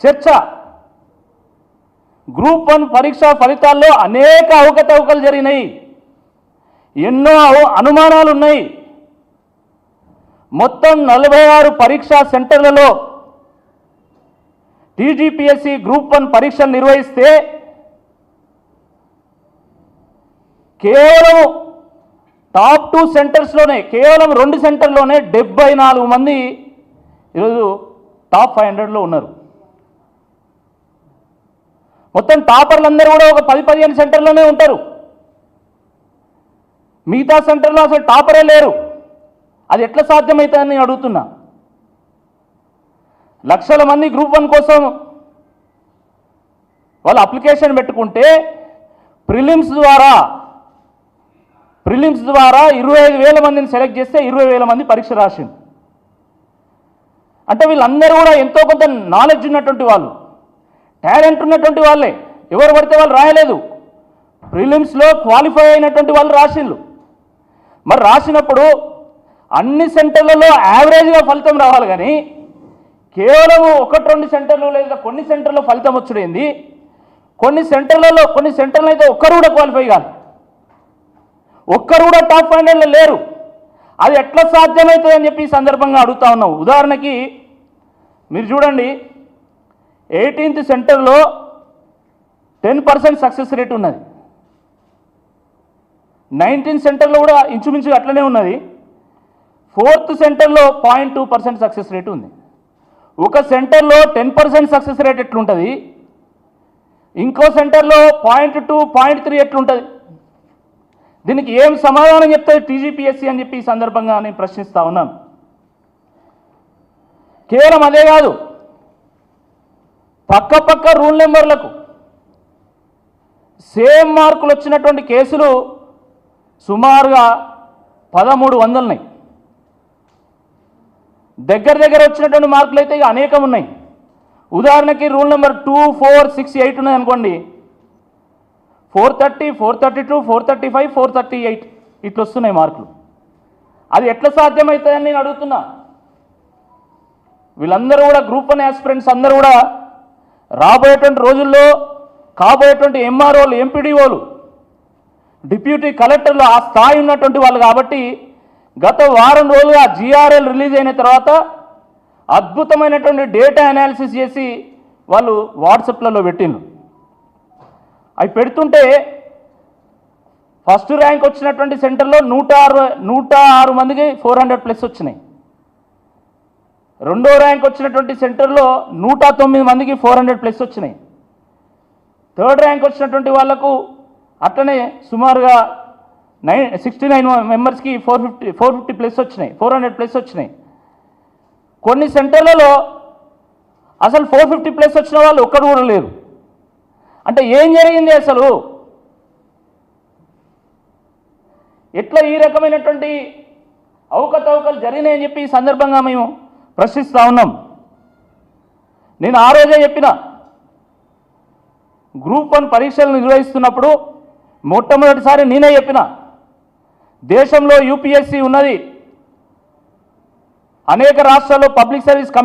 చర్చ. గ్రూప్ 1 పరీక్ష ఫలితాల్లో అనేక అవకతవకలు జరిగినాయి, ఎన్నో అనుమానాలు ఉన్నాయి. మొత్తం 46 పరీక్షా సెంటర్లలో టీజీపీఎస్సీ గ్రూప్ 1 పరీక్షలు నిర్వహిస్తే కేవలం టాప్ 2 సెంటర్స్లోనే, కేవలం 2 సెంటర్లోనే 74 మంది ఈరోజు టాప్ 500లో ఉన్నారు. మొత్తం టాపర్లందరూ కూడా ఒక 10-15 సెంటర్లోనే ఉంటారు. మిగతా సెంటర్లో అసలు టాపరే లేరు. అది ఎట్లా సాధ్యమవుతుందని నేను అడుగుతున్నా. లక్షల మంది గ్రూప్ 1 కోసం వాళ్ళు అప్లికేషన్ పెట్టుకుంటే ప్రిలిమ్స్ ద్వారా 25,000 మందిని సెలెక్ట్ చేస్తే 20,000 మంది పరీక్ష రాసింది. అంటే వీళ్ళందరూ కూడా ఎంతో కొంత నాలెడ్జ్ ఉన్నటువంటి వాళ్ళు, టాలెంట్ ఉన్నటువంటి వాళ్ళే. ఎవరు పడితే వాళ్ళు రాయలేదు. ప్రిలిమ్స్లో క్వాలిఫై అయినటువంటి వాళ్ళు రాసిండ్రు. మరి రాసినప్పుడు అన్ని సెంటర్లలో యావరేజ్గా ఫలితం రావాలి, కానీ కేవలం 1-2 సెంటర్లు లేదా కొన్ని సెంటర్లో ఫలితం వచ్చుడైంది. కొన్ని సెంటర్లో అయితే ఒక్కరు కూడా క్వాలిఫై కాదు, ఒక్కరు కూడా టాప్ 500లో లేరు. అది ఎట్లా సాధ్యమవుతుంది అని చెప్పి ఈ సందర్భంగా అడుగుతా ఉన్నాం. ఉదాహరణకి మీరు చూడండి, 18th సెంటర్లో 10% సక్సెస్ రేట్ ఉన్నది. 19th సెంటర్లో కూడా ఇంచుమించుగా అట్లనే ఉన్నది. 4th సెంటర్లో 0.2% సక్సెస్ రేట్ ఉంది. ఒక సెంటర్లో 10% సక్సెస్ రేట్ ఎట్లుంటుంది, ఇంకో సెంటర్లో 0.2, 0.3 ఎట్లుంటుంది? దీనికి ఏం సమాధానం చెప్తుంది టీజీపీఎస్సీ అని చెప్పి ఈ సందర్భంగా నేను ప్రశ్నిస్తూ ఉన్నాను. కేవలం అదే కాదు, పక్క రూల్ నెంబర్లకు సేమ్ మార్కులు వచ్చినటువంటి కేసులు సుమారుగా 1300 ఉన్నాయి. దగ్గర వచ్చినటువంటి మార్కులు అయితే అనేకం ఉన్నాయి. ఉదాహరణకి రూల్ నెంబర్ 2, 4, 6, 8 ఉన్నాయి అనుకోండి. 430, 432, 435, 438 ఇట్లా వస్తున్నాయి మార్కులు. అది ఎట్లా సాధ్యమవుతాయని నేను అడుగుతున్నా. వీళ్ళందరూ కూడా గ్రూప్ 1 ఆస్పిరెంట్స్ అందరూ కూడా రాబోయేటువంటి రోజుల్లో కాబోయేటువంటి ఎంఆర్ఓలు, ఎంపీడీఓలు, డిప్యూటీ కలెక్టర్లు ఆ స్థాయి ఉన్నటువంటి వాళ్ళు. కాబట్టి గత వారం రోజులుగా జిఆర్ఎల్ రిలీజ్ అయిన తర్వాత అద్భుతమైనటువంటి డేటా అనాలిసిస్ చేసి వాళ్ళు వాట్సాప్లలో పెట్టిండ్రు. అవి పెడుతుంటే ఫస్ట్ ర్యాంక్ వచ్చినటువంటి సెంటర్లో 106 మందికి 400+ వచ్చినాయి. రెండో ర్యాంక్ వచ్చినటువంటి సెంటర్లో 109 మందికి 400+ వచ్చినాయి. థర్డ్ ర్యాంక్ వచ్చినటువంటి వాళ్లకు అట్లనే సుమారుగా 69 మెంబర్స్కి 450+ వచ్చినాయి, 400+ వచ్చినాయి. కొన్ని సెంటర్లలో అసలు 450+ వచ్చిన వాళ్ళు ఒక్కడు కూడా లేరు. అంటే ఏం జరిగింది అసలు? ఎట్లా ఈ రకమైనటువంటి అవకతవకలు జరిగినాయని చెప్పి ఈ సందర్భంగా మేము ప్రశ్నిస్తూ ఉన్నాం. నేను ఆ రోజే చెప్పిన, గ్రూప్ 1 పరీక్షలు నిర్వహిస్తున్నప్పుడు మొట్టమొదటిసారి నేనే చెప్పిన, దేశంలో యూపీఎస్సీ ఉన్నది, అనేక రాష్ట్రాల్లో పబ్లిక్ సర్వీస్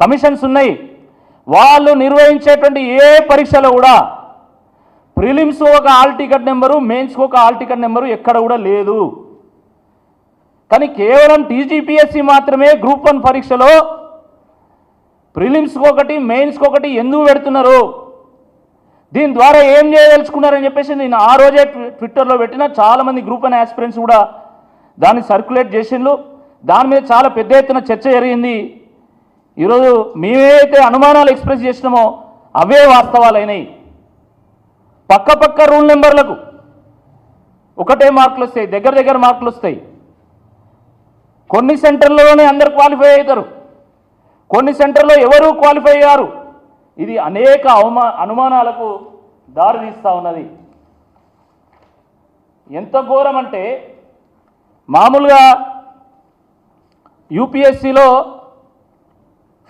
కమిషన్స్ ఉన్నాయి. వాళ్ళు నిర్వహించేటువంటి ఏ పరీక్షలో కూడా ప్రిలిమ్స్ ఒక హాల్ టికెట్ నెంబరు, మెయిన్స్కి ఒక హాల్ టికెట్ నెంబరు ఎక్కడ కూడా లేదు. కానీ కేవలం టీజీపీఎస్సీ మాత్రమే గ్రూప్ 1 పరీక్షలో ప్రిలిమ్స్కి ఒకటి, మెయిన్స్కి ఒకటి ఎందుకు పెడుతున్నారు, దీని ద్వారా ఏం చేయదలుచుకున్నారని చెప్పేసి నేను ఆ రోజే ట్విట్టర్లో పెట్టిన. చాలామంది గ్రూప్ 1 ఆస్పిరెంట్స్ కూడా దాన్ని సర్క్యులేట్ చేసిండ్రు. దాని మీద చాలా పెద్ద ఎత్తున చర్చ జరిగింది. ఈరోజు మేమైతే అనుమానాలు ఎక్స్ప్రెస్ చేసినామో అవే వాస్తవాలైనాయి. పక్క రూల్ నెంబర్లకు ఒకటే మార్కులు వస్తాయి, దగ్గర మార్కులు వస్తాయి. కొన్ని సెంటర్లలోనే అందరు క్వాలిఫై అవుతారు, కొన్ని సెంటర్లో ఎవరు క్వాలిఫై అయ్యారు. ఇది అనేక అనుమానాలకు దారితీస్తూ ఉన్నది. ఎంత ఘోరం అంటే, మామూలుగా యూపీఎస్సీలో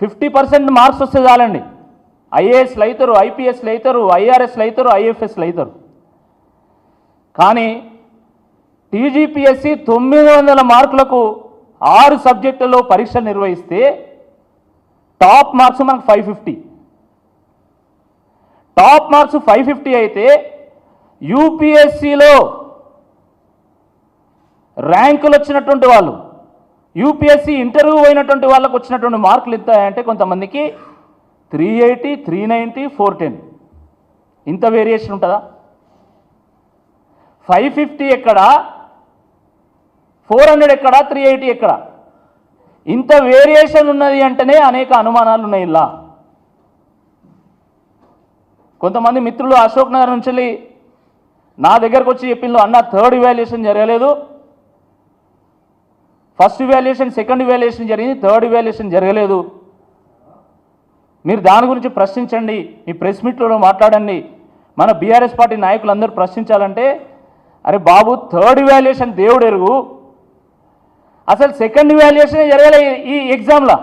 50% మార్క్స్ వస్తే చాలండి. ఐఏఎస్లు అవుతారు, ఐపీఎస్లు అవుతారు, ఐఆర్ఎస్లు అవుతారు, ఐఎఫ్ఎస్లు అవుతారు. కానీ టీజీపీఎస్సీ 900 మార్కులకు 6 సబ్జెక్టులలో పరీక్ష నిర్వహిస్తే టాప్ మార్క్స్ మనకు 550. టాప్ మార్క్స్ 550 అయితే యూపీఎస్సీలో ర్యాంకులు వచ్చినటువంటి వాళ్ళు, యూపీఎస్సీ ఇంటర్వ్యూ అయినటువంటి వాళ్ళకు వచ్చినటువంటి మార్కులు ఇస్తాయంటే కొంతమందికి 380, 390, 410. ఇంత వేరియేషన్ ఉంటుందా? 550 ఎక్కడ, 400 ఎక్కడ, 380 ఎక్కడ? ఇంత వేరియేషన్ ఉన్నది అంటేనే అనేక అనుమానాలు ఉన్నాయి. ఇలా కొంతమంది మిత్రులు అశోక్ నగర్ నుంచి నా దగ్గరకు వచ్చి చెప్పిండ్రు, అన్న థర్డ్ ఇవాల్యుయేషన్ జరగలేదు, ఫస్ట్ ఇవాల్యుయేషన్ సెకండ్ ఇవాల్యుయేషన్ జరిగింది, థర్డ్ ఇవాల్యుయేషన్ జరగలేదు, మీరు దాని గురించి ప్రశ్నించండి, మీ ప్రెస్ మీట్లో మాట్లాడండి, మన బీఆర్ఎస్ పార్టీ నాయకులందరూ ప్రశ్నించాలంటే, అరే బాబు థర్డ్ ఇవాల్యుయేషన్ దేవుడు ఎరుగు, అసలు సెకండ్ ఇవాల్యుయేషన్ జరగలే ఈ ఎగ్జామ్లో.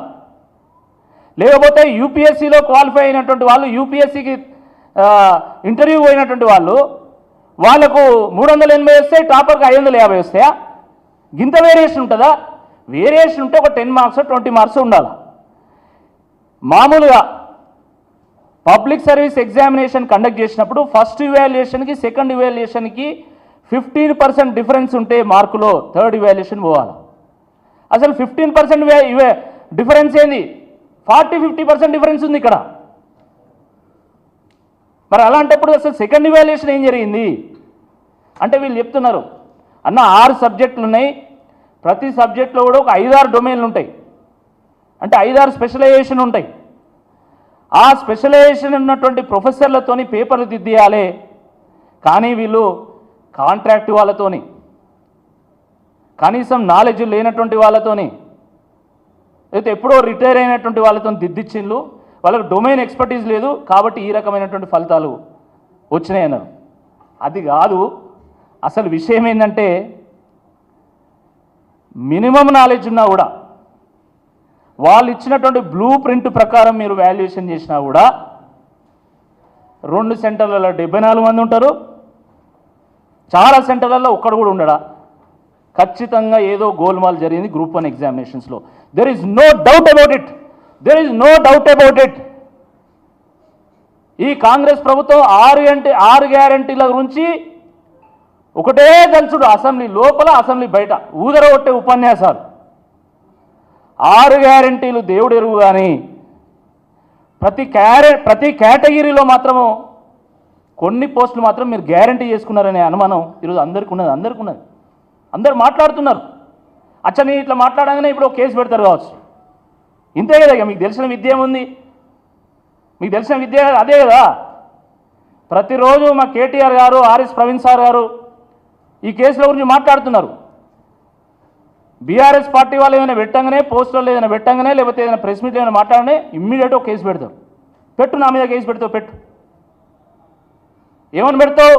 లేకపోతే యూపీఎస్సీలో క్వాలిఫై అయినటువంటి వాళ్ళు, యూపీఎస్సీకి ఇంటర్వ్యూ అయినటువంటి వాళ్ళకు 380 వస్తాయి, టాపర్కి 550 వస్తాయా? గింత వేరియేషన్ ఉంటుందా? వేరియేషన్ ఉంటే ఒక 10 మార్క్స్ 20 మార్క్స్ ఉండాలి. మామూలుగా పబ్లిక్ సర్వీస్ ఎగ్జామినేషన్ కండక్ట్ చేసినప్పుడు ఫస్ట్ ఇవాల్యుయేషన్కి సెకండ్ ఇవాల్యుయేషన్కి 15% డిఫరెన్స్ ఉంటే మార్కులో థర్డ్ ఇవాల్యుయేషన్ పోవాలి. అసలు 15% డిఫరెన్స్ ఏంది? 40-50% డిఫరెన్స్ ఉంది ఇక్కడ. మరి అలాంటప్పుడు అసలు సెకండ్ ఇవాల్యుయేషన్ ఏం జరిగింది అంటే వీళ్ళు చెప్తున్నారు, అన్న 6 సబ్జెక్టులు ఉన్నాయి, ప్రతి సబ్జెక్టులో కూడా ఒక 5-6 డొమైన్లు ఉంటాయి, అంటే 5-6 స్పెషలైజేషన్ ఉంటాయి. ఆ స్పెషలైజేషన్ ఉన్నటువంటి ప్రొఫెసర్లతోని పేపర్లు దిద్దేయాలి. కానీ వీళ్ళు కాంట్రాక్ట్ వాళ్ళతోని, కనీసం నాలెడ్జ్ లేనటువంటి వాళ్ళతోని, అయితే ఎప్పుడో రిటైర్ అయినటువంటి వాళ్ళతో దిద్దిచ్చిండ్లు, వాళ్ళకు డొమైన్ ఎక్స్పర్టీస్ లేదు కాబట్టి ఈ రకమైనటువంటి ఫలితాలు వచ్చినాయి అన్నారు. అది కాదు, అసలు విషయం ఏంటంటే మినిమం నాలెడ్జ్ ఉన్నా కూడా వాళ్ళు ఇచ్చినటువంటి బ్లూ ప్రింట్ ప్రకారం మీరు వాల్యుయేషన్ చేసినా కూడా 2 సెంటర్లలో 74 మంది ఉంటారు, చాలా సెంటర్లలో ఒక్కడు కూడా ఉండడా. ఖచ్చితంగా ఏదో గోల్మాల్ జరిగింది గ్రూప్ 1 ఎగ్జామినేషన్స్లో. There is no doubt about it, there is no doubt about it. ఈ కాంగ్రెస్ ప్రభుత్వం 6 గ్యారంటీల గురించి ఒకటే దంచుడు, అసెంబ్లీ లోపల అసెంబ్లీ బయట ఊదరగొట్టే ఉపన్యాసాలు. 6 గ్యారంటీలు దేవుడు ఎరుగు, కానీ ప్రతి కేటగిరీలో మాత్రము కొన్ని పోస్టులు మాత్రం మీరు గ్యారంటీ చేసుకున్నారనే అనుమానం ఈరోజు అందరికీ ఉన్నది. అందరు మాట్లాడుతున్నారు. అచ్చని ఇట్లా మాట్లాడగానే ఇప్పుడు కేసు పెడతారు కావచ్చు. ఇంతే కదా, ఇక మీకు తెలిసిన విద్య ఏముంది? మీకు తెలిసిన విద్య అదే కదా. ప్రతిరోజు మా కేటీఆర్ గారు, ఆర్ఎస్ ప్రవీణ్ సార్ గారు ఈ కేసుల గురించి మాట్లాడుతున్నారు. బీఆర్ఎస్ పార్టీ వాళ్ళు ఏమైనా పెట్టంగానే, పోస్టర్లు ఏదైనా పెట్టంగానే, లేకపోతే ఏదైనా ప్రెస్ మీట్లు ఏమైనా మాట్లాడగానే ఇమ్మీడియట్గా కేసు పెడతారు. పెట్టు, నా మీద కేసు పెడతావు, పెట్టు. ఏమని పెడతావు?